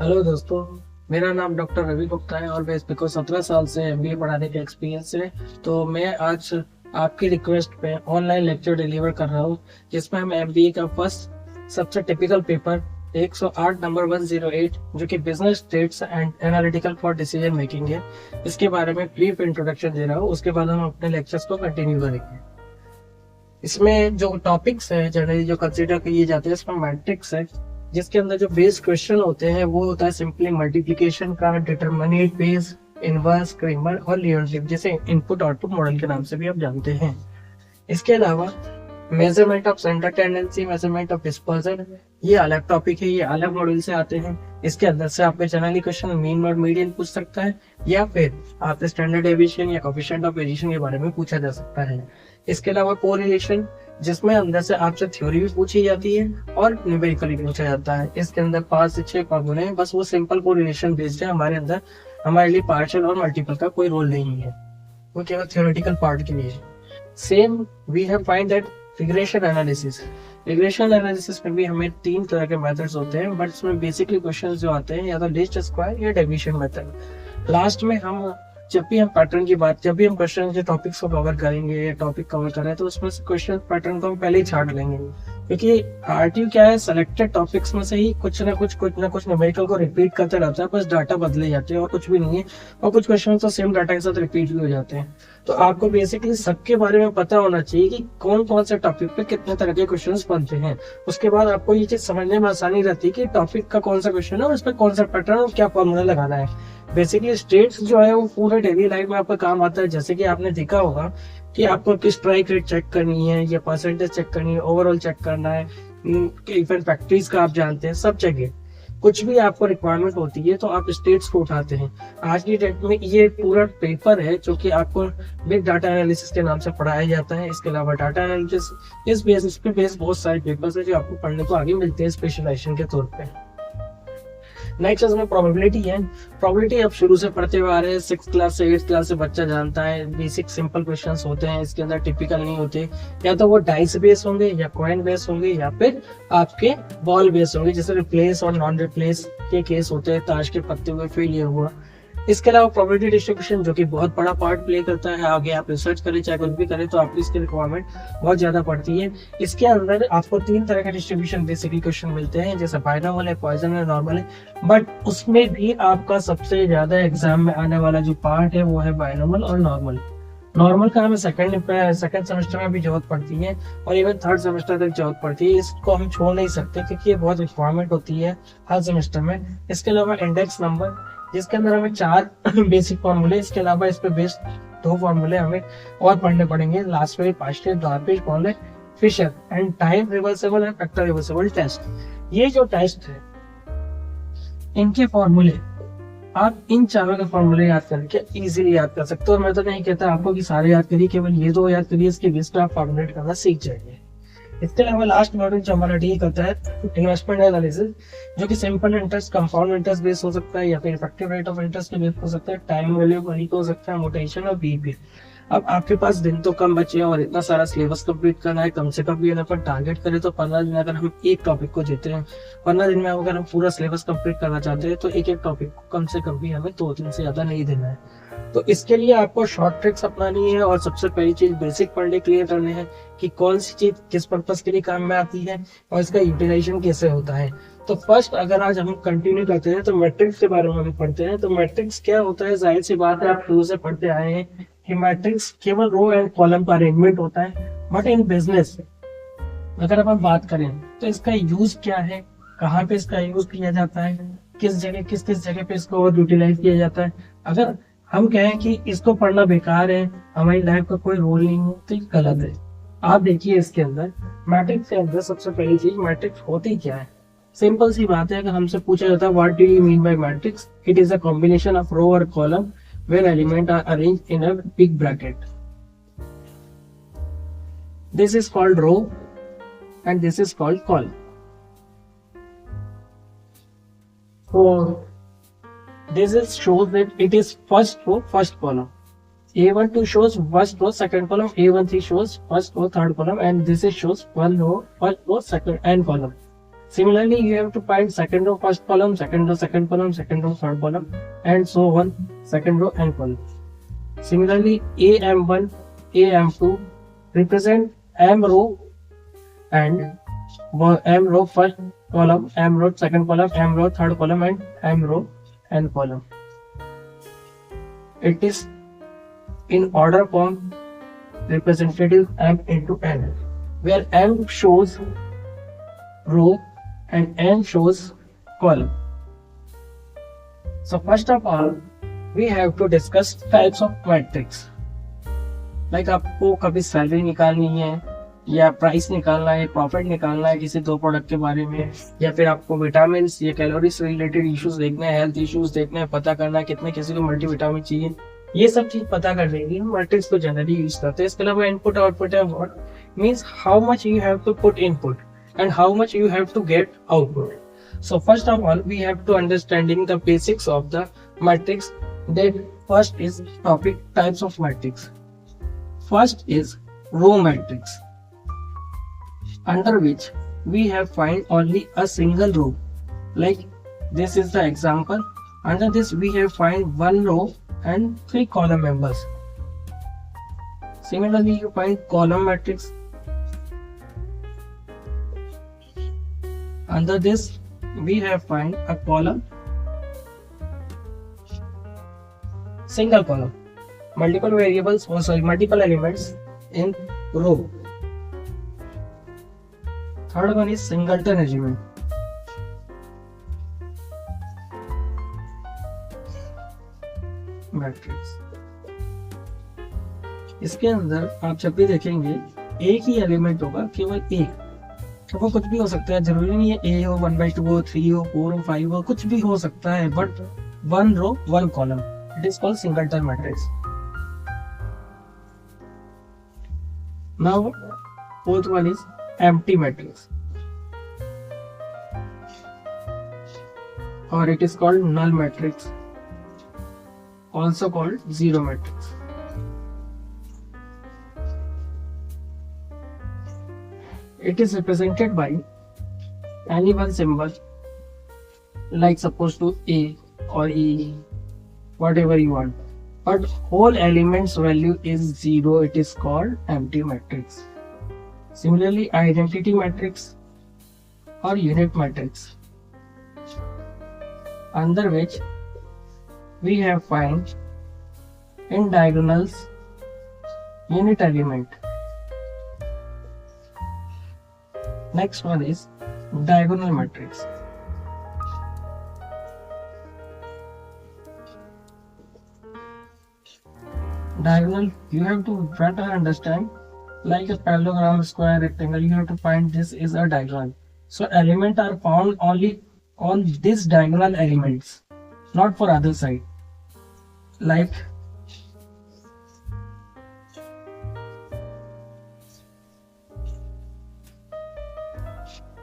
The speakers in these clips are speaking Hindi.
हेलो दोस्तों। मेरा नाम डॉक्टर रवि गुप्ता है और मेरे को 17 साल से एमबीए पढ़ाने का एक्सपीरियंस है। तो मैं आज आपकी रिक्वेस्ट पे ऑनलाइन लेक्चर डिलीवर कर रहा हूँ, जिसमें हम एमबीए का फर्स्ट सबसे टिपिकल पेपर 108 नंबर 108 जो कि business trades and analytical for decision making है, इसके बारे में ब्रीफ इंट्रोडक्शन दे रहा हूँ। उसके बाद हम अपने लेक्चर्स को कंटिन्यू करेंगे। इसमें जो टॉपिक्स है जनरली जो कंसिडर किए जाते हैं, इसमें मैट्रिक्स है, जिसके अंदर जो बेस क्वेश्चन होते हैं वो होता है सिंपली मल्टीप्लिकेशन का, डिटरमिनेट, बेस, इनवर्स, क्रेमर और लियोनटिफ, जिसे इनपुट आउटपुट मॉडल के नाम से भी आप जानते हैं। इसके अलावा measurement of centre tendency, measurement of dispersion, ये अलग टॉपिक है, ये अलग मॉड्यूल से आते हैं। इसके अंदर से आपके जनरली क्वेश्चन मीन और मीडियन पूछ सकता है, या फिर आपसे स्टैंडर्ड डेविएशन या कोएफिशिएंट ऑफ वेरिएशन के बारे में पूछा जा सकता है। इसके अलावा कोरिलेशन, जिसमें अंदर से आपसे थ्योरी भी पूछी जाती है और न्यूमेरिकली भी पूछा जाता है। इसके अंदर 5 से 6 फॉर्मूले हैं, बस वो सिंपल कोरिलेशन बेस्ड है। हमारे अंदर हमारे लिए पार्शियल और मल्टीपल का कोई रोल नहीं है, वो केवल थ्योरेटिकल पार्ट के लिए है। Same we have find that regression analysis. Regression analysis में भी हमें 3 तरह के मेथड्स होते हैं, बट इसमें बेसिकली क्वेश्चन जो आते हैं या तो लीस्ट स्क्वायर या डेविएशन मेथड। लास्ट में हम जब भी हम पैटर्न की बात, जब भी हम क्वेश्चन के टॉपिक्स को कवर करेंगे या टॉपिक कवर कर रहे हैं, तो उसमें से क्वेश्चन पैटर्न को हम पहले ही छाट लेंगे, क्योंकि आरटीयू क्या है, सिलेक्टेड टॉपिक्स में से ही कुछ ना कुछ न्यूमेरिकल को रिपीट करते रहता है, बस डाटा बदले जाते हैं और कुछ भी नहीं है। और कुछ क्वेश्चन तो सेम डाटा के साथ रिपीट भी हो जाते हैं। तो आपको बेसिकली सबके बारे में पता होना चाहिए कि कौन कौन से टॉपिक पे कितने तरह के क्वेश्चंस बनते हैं। उसके बाद आपको ये चीज समझने में आसानी रहती है कि टॉपिक का कौन सा क्वेश्चन है और उसमें कौन सा पैटर्न और क्या फॉर्मूला लगाना है। बेसिकली स्टेट्स जो है वो पूरे डेली लाइफ में आपका काम आता है। जैसे कि आपने देखा होगा कि आपको किस स्ट्राइक रेट चेक करनी है या परसेंटेज चेक करनी है, ओवरऑल चेक करना है, इवन फैक्टरीज का आप जानते हैं, सब जगह कुछ भी आपको रिक्वायरमेंट होती है तो आप स्टेट्स को उठाते हैं। आज की डेट में ये पूरा पेपर है जो कि आपको बिग डाटा एनालिसिस के नाम से पढ़ाया जाता है। इसके अलावा डाटा एनालिसिस इस बेसिस पे बहुत सारे पेपर्स है जो आपको पढ़ने को आगे मिलते हैं स्पेशलाइजेशन के तौर पे। नेक्स्ट इसमें प्रोबेबिलिटी है। प्रोबेबिलिटी आप शुरू से पढ़ते हुए आ रहे हैं, 6th क्लास से 8th क्लास से बच्चा जानता है। बेसिक सिंपल क्वेश्चंस होते हैं, इसके अंदर टिपिकल नहीं होते, या तो वो डाइस बेस होंगे या कॉइन बेस होंगे या फिर आपके बॉल बेस होंगे, जैसे रिप्लेस और नॉन रिप्लेस के केस होते हैं, ताश के पत्ते हुए, फेलियर हुआ। इसके अलावा प्रोबेबिलिटी डिस्ट्रीब्यूशन जो कि बहुत बड़ा पार्ट प्ले करता है। आगे आप रिसर्च करें चाहे कुछ भी करें तो आपकी इसकी रिक्वायरमेंट बहुत ज्यादा पड़ती है। इसके अंदर आपको 3 तरह के डिस्ट्रीब्यूशन बेसिकली क्वेश्चन मिलते हैं, जैसे बाइनॉर्मल है, पॉइजन है, नॉर्मल है। बट उसमें भी आपका सबसे ज्यादा एग्जाम में आने वाला जो पार्ट है वो है बाइनॉर्मल और नॉर्मल। नॉर्मल का हमें सेकंड सेमेस्टर में भी जरूरत पड़ती है और इवन 3rd सेमेस्टर तक जरूरत पड़ती है। इसको हम छोड़ नहीं सकते क्योंकि ये बहुत रिक्वायरमेंट होती है हर सेमेस्टर में। इसके अलावा इंडेक्स नंबर, जिसके अंदर हमें 4 बेसिक फॉर्मूले, इसके अलावा इस पे बेस्ड 2 फॉर्मूले हमें और पढ़ने पड़ेंगे। लास्ट में पास्टेज, द्वारपेज, फॉर्मूले, Fisher and time reversible and factor reversible test. ये जो टेस्ट है इनके फॉर्मूले आप इन चारों के फॉर्मूले याद करके इजीली याद कर सकते हो। और मैं तो नहीं कहता आपको कि सारे याद करिए, केवल ये 2 याद करिए, इसके बेस पे आप फॉर्मुलेट करना सीख जाएंगे। इसके अलावा लास्ट मॉड्यूल जो हमारा डील करता है इन्वेस्टमेंट एनालिसिस, जो कि simple interest, compound interest base हो सकता है या फिर इफेक्टिव रेट ऑफ इंटरेस्ट के बेस हो सकता है, टाइम वैल्यू का हो सकता है, मोटेशन और बीपी। अब आपके पास दिन तो कम बचे और इतना सारा सिलेबस कंप्लीट करना है, कम से कम भी अगर टारगेट करें तो 15 दिन अगर हम एक टॉपिक को देते हैं, 15 दिन में अगर हम पूरा सिलेबस कंप्लीट करना चाहते हैं तो एक टॉपिक को कम से कम भी हमें 2 दिन से ज्यादा नहीं देना है। तो इसके लिए आपको शॉर्ट ट्रिक्स अपनानी है और सबसे पहली चीज बेसिक पढ़ने क्लियर करने हैं कि कौन सी चीज किस पर्पस के लिए काम में आती है और इसका यूटिलाइजेशन कैसे होता है। तो फर्स्ट अगर आज हम कंटिन्यू करते हैं तो मैट्रिक्स के बारे में हम पढ़ते हैं। तो मैट्रिक्स क्या होता है, जाहिर सी बात है आप शुरू से पढ़ते आए हैं कि मैट्रिक्स केवल रो एंड कॉलम का अरेंजमेंट होता है। बट इन बिजनेस अगर अपन बात करें तो इसका यूज क्या है, कहाँ पे इसका यूज किया जाता है, किस जगह पे इसको और यूटिलाइज किया जाता है। अगर हम कहें कि इसको पढ़ना बेकार है, हमारी लाइफ का कोई रोल नहीं है, तो ये गलत है। आप देखिए इसके अंदर मैट्रिक्स के अंदर सबसे पहली चीज मैट्रिक्स होती क्या है। सिंपल सी बात है, अगर हमसे पूछा जाता है what do you mean by matrix, it is a combination of row और column where elements are arranged in a big bracket. This is called row and this is called column. So this is shows that it is first row, first column. A12 shows first row, second column. A13 shows first row, third column, and this is shows one row, first row, second and column. Similarly, you have to find second row first column, second row second column, second row third column, and so on, second row and column. Similarly, AM1, AM2 represent M row and M row first column, M row second column, M row third column, and M row n column. It is in order form representative M into N, where M shows row and N shows column. So first of all, we have to discuss types of matrix. Like आपको कभी सैलरी निकालनी है या प्राइस निकालना है, प्रॉफिट निकालना है किसी दो प्रोडक्ट के बारे में, या फिर आपको विटामिन या कैलोरी से रिलेटेड इश्यूज देखने हैं, हेल्थ इश्यूज देखने हैं, पता करना है कितने किसी को मल्टीविटामिन चाहिए, ये सब चीज पता करने के लिए हम मैट्रिक्स को जनरली यूज करते हैं. इसके अलावा इनपुट आउटपुट है, what means how much you have to put input and how much you have to get output. So first of all, we have to understanding the basics of the matrix. Then first is topic types of matrix. First is row matrix, under which we have find only a single row. Like this is the example. Under this we have find one row and 3 column members. Similarly, you find column matrix. Under this we have find a column, single column, multiple variables multiple elements in row. Third one is singleton element. Matrix. इसके अंदर आप जब भी देखेंगे एक ही एलिमेंट होगा, केवल एक. तो वो कुछ भी हो सकता है, जरूरी नहीं है ए हो, 1/2 हो, 3 हो, 4 हो, 5 हो, कुछ भी हो सकता है, but one row one column, it is called singleton matrix. Now fourth one is empty matrix, और it is called null matrix, also called zero matrix. It is represented by any one symbol, like suppose to A or E, whatever you want, but whole element's value is 0. It is called empty matrix. Similarly, identity matrix or unit matrix, under which we have find in diagonals unit element. Next one is diagonal matrix. Diagonal, you have to better understand, like a parallelogram, square, rectangle, you have to find this is a diagonal. So elements are found only on this diagonal elements, not for other side. Like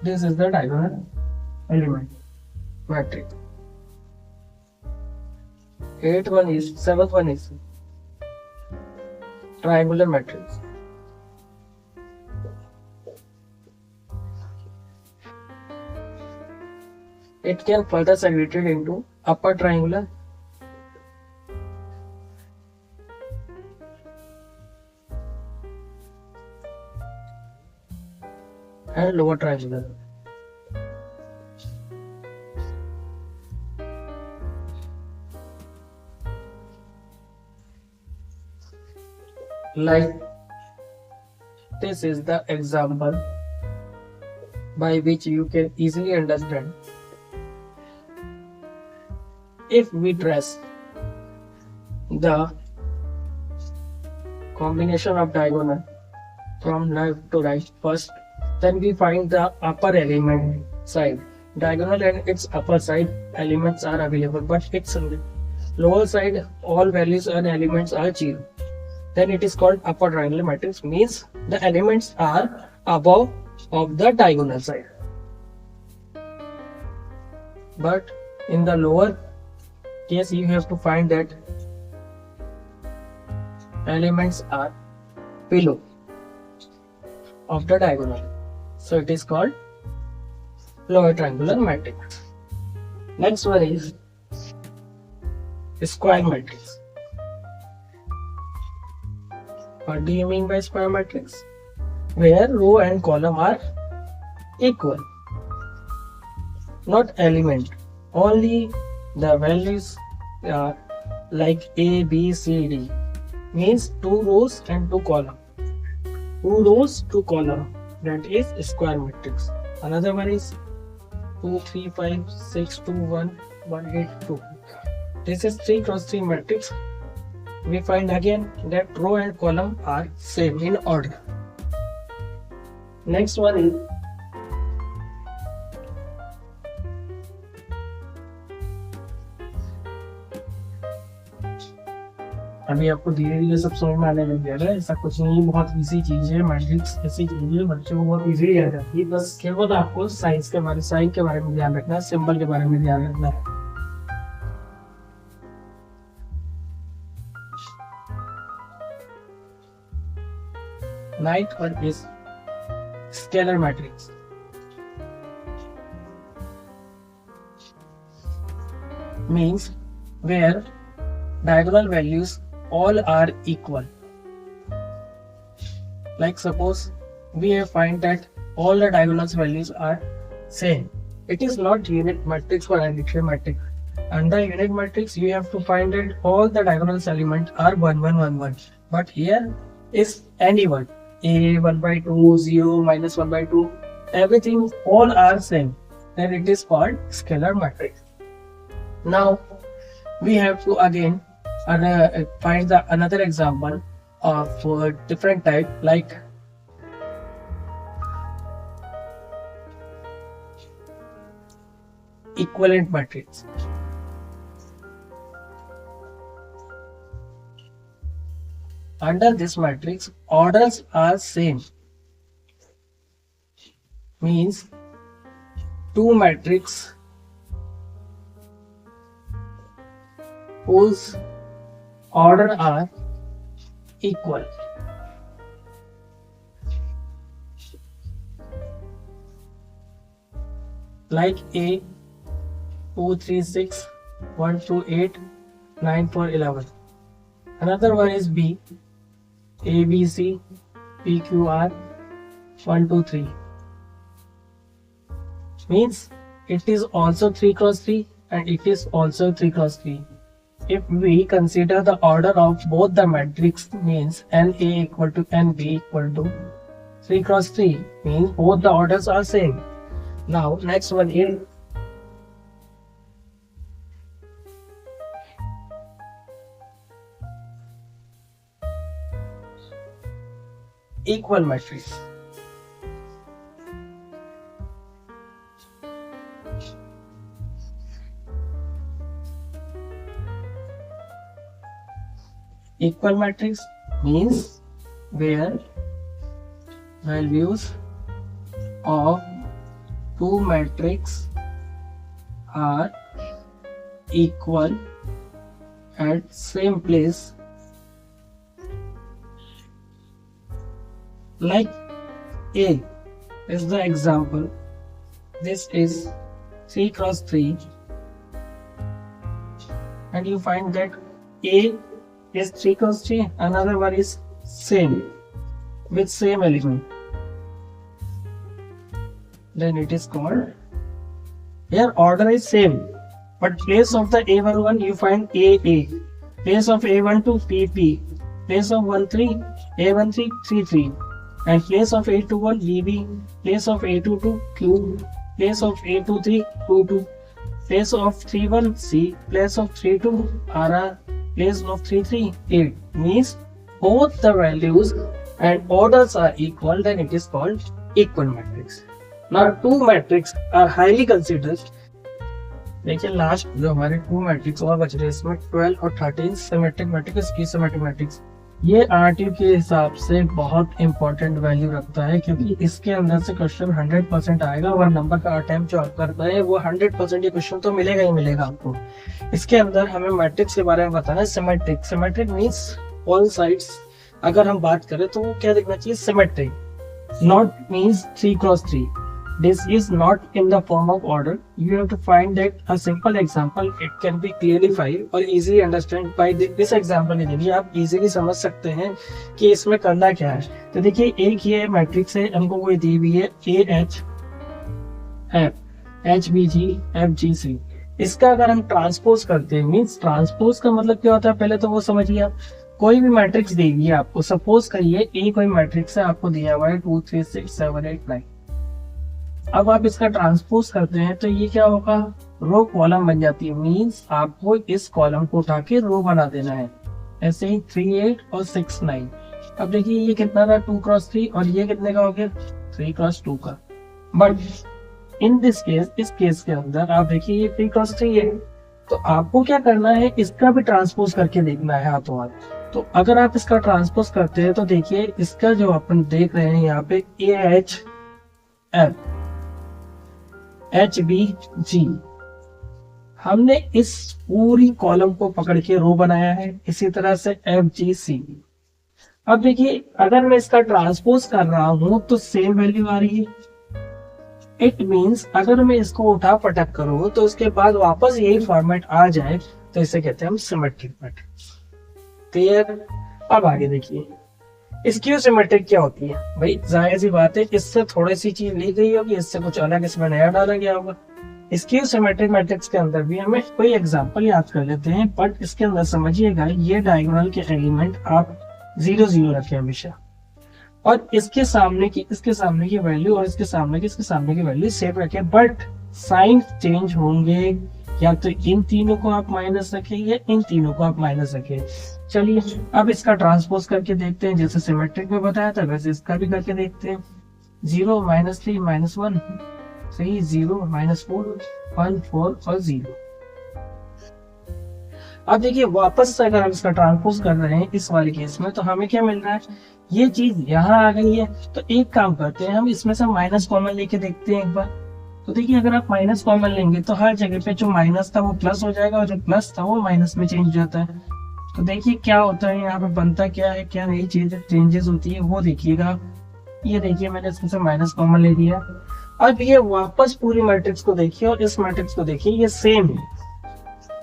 this is the diagonal element matrix. Seventh one is triangular matrix. It can further segregated into upper triangular and lower triangular. Like this is the example by which you can easily understand. If we trace the combination of diagonal from left to right first, then we find the upper element side. Diagonal and its upper side elements are available, but its lower side all values and elements are 0. Then it is called upper triangular matrix, means the elements are above of the diagonal side. But in the lower case, you have to find that elements are below of the diagonal. So it is called lower triangular matrix. Next one is square matrix. What do you mean by square matrix? Where row and column are equal, not element, only the values are like A, B, C, D, means 2 rows and 2 column. 2 rows, 2 column, that is square matrix. Another one is 2, 3, 5, 6, 2, 1, 1, 8, 2. This is 3 cross 3 matrix. We find again that row and column are same in order. Next one is अभी आपको धीरे धीरे सब समझ में आने लग जाएगा। ऐसा कुछ नहीं, बहुत इजी चीज है। मैट्रिक्स ऐसी चीज है बच्चों को बहुत इजीली आ जाती है। बस केवल आपको साइन के बारे में ध्यान रखना है, सिंबल के बारे में ध्यान रखना है। Ninth one is scalar matrix. Means where diagonal values all are equal. Like suppose we have find that all the diagonals values are same. It is not unit matrix or addition matrix. Under unit matrix you have to find that all the diagonal elements are 1 1 1 1. But here is any one. A 1 by 2, 0, minus 1 by 2, everything all are same. Then it is called scalar matrix. Now we have to again find another example of different type like equivalent matrix. Under this matrix, orders are same. Means 2 matrix whose order are equal. Like A 2 3 6 1 2 8 9 4 11. Another one is B A B C P Q R 1 2 3. Means it is also 3 cross 3 and it is also 3 cross 3. If we consider the order of both the matrix, means NA equal to NB equal to 3 cross 3, means both the orders are same. Now next one is equal matrix. Equal matrix means where values of 2 matrix are equal at same place. Like A is the example. This is 3 cross 3 and you find that A is 3 cross 3, another one is same with same element. Then it is called, here order is same but place of the A11 you find AA, place of A12 PP, place of 13 A13 33, and place of A21 VB, place of A22 Q, place of A23 Q2, place of 31 C, place of 32 RR, place of 33 8. Means both the values and orders are equal, then it is called equal matrix. Now 2 matrix are highly considered. देखिए लास्ट जो हमारे 2 मैट्रिक्स और बच रहे हैं इसमें 12 और 13 सिमेट्रिक मैट्रिक्स, स्कीमेटिक मैट्रिक्स। ये आरटीयू के हिसाब से बहुत इंपॉर्टेंट वैल्यू रखता है क्योंकि इसके अंदर से क्वेश्चन 100% आएगा और नंबर का अटेम्प्ट जो आप करता है वो 100% ये क्वेश्चन तो मिलेगा ही मिलेगा आपको। इसके अंदर हमें मैट्रिक्स के बारे में बताना है। Symmetric, symmetric means all sides अगर हम बात करें तो वो क्या दिखना चाहिए, symmetric. Not means 3 cross 3, this is not in the form of order. You have to find that a simple example. It can be clarified or easily understand by this example. देखिए आप easily समझ सकते हैं कि इसमें करना क्या है। तो देखिए एक ये मैट्रिक्स है, हमको कोई दी हुई है HBG FGC। इसका अगर हम ट्रांसपोज करते हैं, मीन्स ट्रांसपोज का मतलब क्या होता है पहले तो वो समझिए आप। कोई भी मैट्रिक्स देगी आपको, सपोज करिए ए कोई मैट्रिक्स है, आपको दिया हुआ है 2 3 6 7 8 9। अब आप इसका ट्रांसपोज करते हैं तो ये क्या होगा, रो कॉलम बन जाती है। मीन्स आपको इस कॉलम को उठा के रो बना देना है। ऐसे ही 3 8 और 6 9। अब देखिए ये कितना था 2 क्रॉस 3 और ये कितने का हो गया 3 क्रॉस 2 का। बट इन दिस केस, इस केस के अंदर आप देखिए ये 3 क्रॉस 3 है, तो आपको क्या करना है, इसका भी ट्रांसपोज करके देखना है हाथों हाथ। तो अगर आप इसका ट्रांसपोज करते हैं तो देखिए इसका जो अपन देख रहे हैं यहाँ पे AHF HBG, हमने इस पूरी कॉलम को पकड़ के रो बनाया है। इसी तरह से FGC। अब देखिए अगर मैं इसका ट्रांसपोज कर रहा हूं तो सेम वैल्यू आ रही है। इट मीन्स अगर मैं इसको उठा पटक करूं तो उसके बाद वापस यही फॉर्मेट आ जाए तो इसे कहते हैं हम सिमेट्रिक मैट्रिक्स। क्लियर। अब आगे देखिए स्क्यू सिमेट्रिक क्या होती है। भाई जाहिर सी बात है इससे थोड़ी सी चीज ली गई होगी, इससे कुछ अलग इसमें नया डाला गया होगा। स्क्यू सिमेट्रिक मैट्रिक्स के अंदर भी हमें कोई एग्जांपल याद कर लेते हैं, बट इसके अंदर समझिएगा ये डायगोनल के एलिमेंट आप 0 0 रखें हमेशा, और इसके सामने की वैल्यू और इसके सामने की वैल्यू सेम रखें। बट साइन चेंज होंगे, या तो इन तीनों को आप माइनस रखें या इन तीनों को आप माइनस रखें। चलिए अब इसका ट्रांसपोज करके देखते हैं, जैसे सिमेट्रिक में बताया था वैसे इसका भी करके देखते हैं। 0 -3 -1 3 0 -4 1 4 और 0। अब देखिए वापस से अगर हम इसका ट्रांसपोज कर रहे हैं इस वाले केस में तो हमें क्या मिल रहा है, ये चीज यहाँ आ गई है। तो एक काम करते हैं, हम इसमें से माइनस कॉमन लेके देखते हैं एक बार। तो देखिए अगर आप माइनस कॉमन लेंगे तो हर जगह पे जो माइनस था वो प्लस हो जाएगा और जो प्लस था वो माइनस में चेंज हो जाता है। तो देखिए क्या होता है यहाँ पे, बनता क्या है, क्या नई चेंजेस होती है वो देखिएगा। ये देखिए मैंने इसमें से माइनस कॉमन ले लिया। अब ये वापस पूरी मैट्रिक्स को देखिए और इस मैट्रिक्स को देखिए, ये सेम है।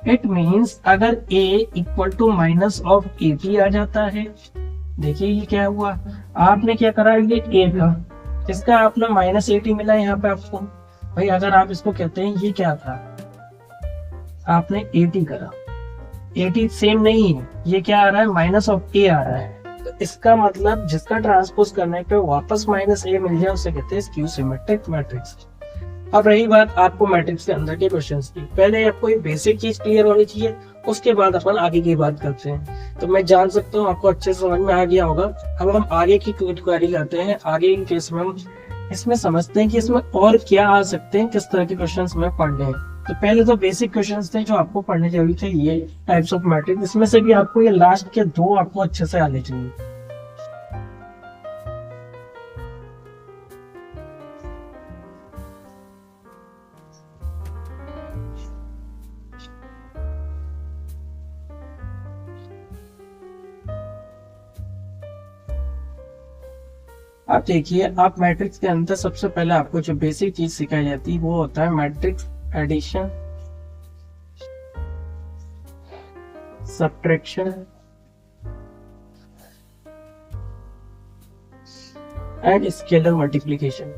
इट मीन्स अगर A equal to minus of AP आ जाता है, देखिए ये क्या हुआ, आपने क्या करा, ये A था, इसका आपने -80 मिला यहाँ पे आपको। भाई अगर आप इसको कहते हैं ये क्या था, आपने 80 करा, 80 सेम नहीं है, ये क्या आ रहा है माइनस ऑफ A आ रहा है। तो इसका मतलब जिसका ट्रांसपोज करने पे वापस -A मिल जाए उसे कहते हैं स्क्यू सिमेट्रिक मैट्रिक्स। अब रही बात आपको मैट्रिक्स के अंदर के क्वेश्चंस की, पहले आपको एक बेसिक चीज क्लियर होनी चाहिए, उसके बाद अपन आगे की बात करते हैं। तो मैं जान सकता हूँ आपको अच्छे से समझ में आ गया होगा। अब हम आगे की क्वेरी करते हैं। आगे के केस में हम इसमें समझते हैं कि इसमें और क्या आ सकते हैं, किस तरह के क्वेश्चंस में पढ़ने हैं। तो पहले तो बेसिक क्वेश्चंस थे जो आपको पढ़ने जरूरी थे, ये टाइप्स ऑफ मैट्रिक्स। इसमें से भी आपको ये लास्ट के 2 आपको अच्छे से आने चाहिए। आप देखिए, आप मैट्रिक्स के अंदर सबसे पहले आपको जो बेसिक चीज सिखाई जाती है वो होता है matrix addition, subtraction and scalar multiplication.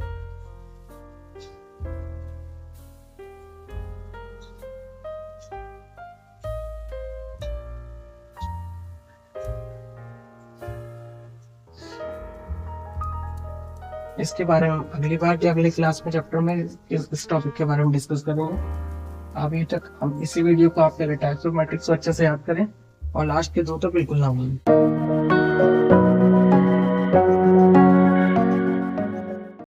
इसके बारे में अगली बार या अगली क्लास में चैप्टर में इस टॉपिक के बारे में डिस्कस करेंगे। अभी तक हम इसी वीडियो को आप पहले टाइप्स ऑफ मैट्रिक्स को अच्छे से याद करें और लास्ट के 2 तो बिल्कुल ना भूलें।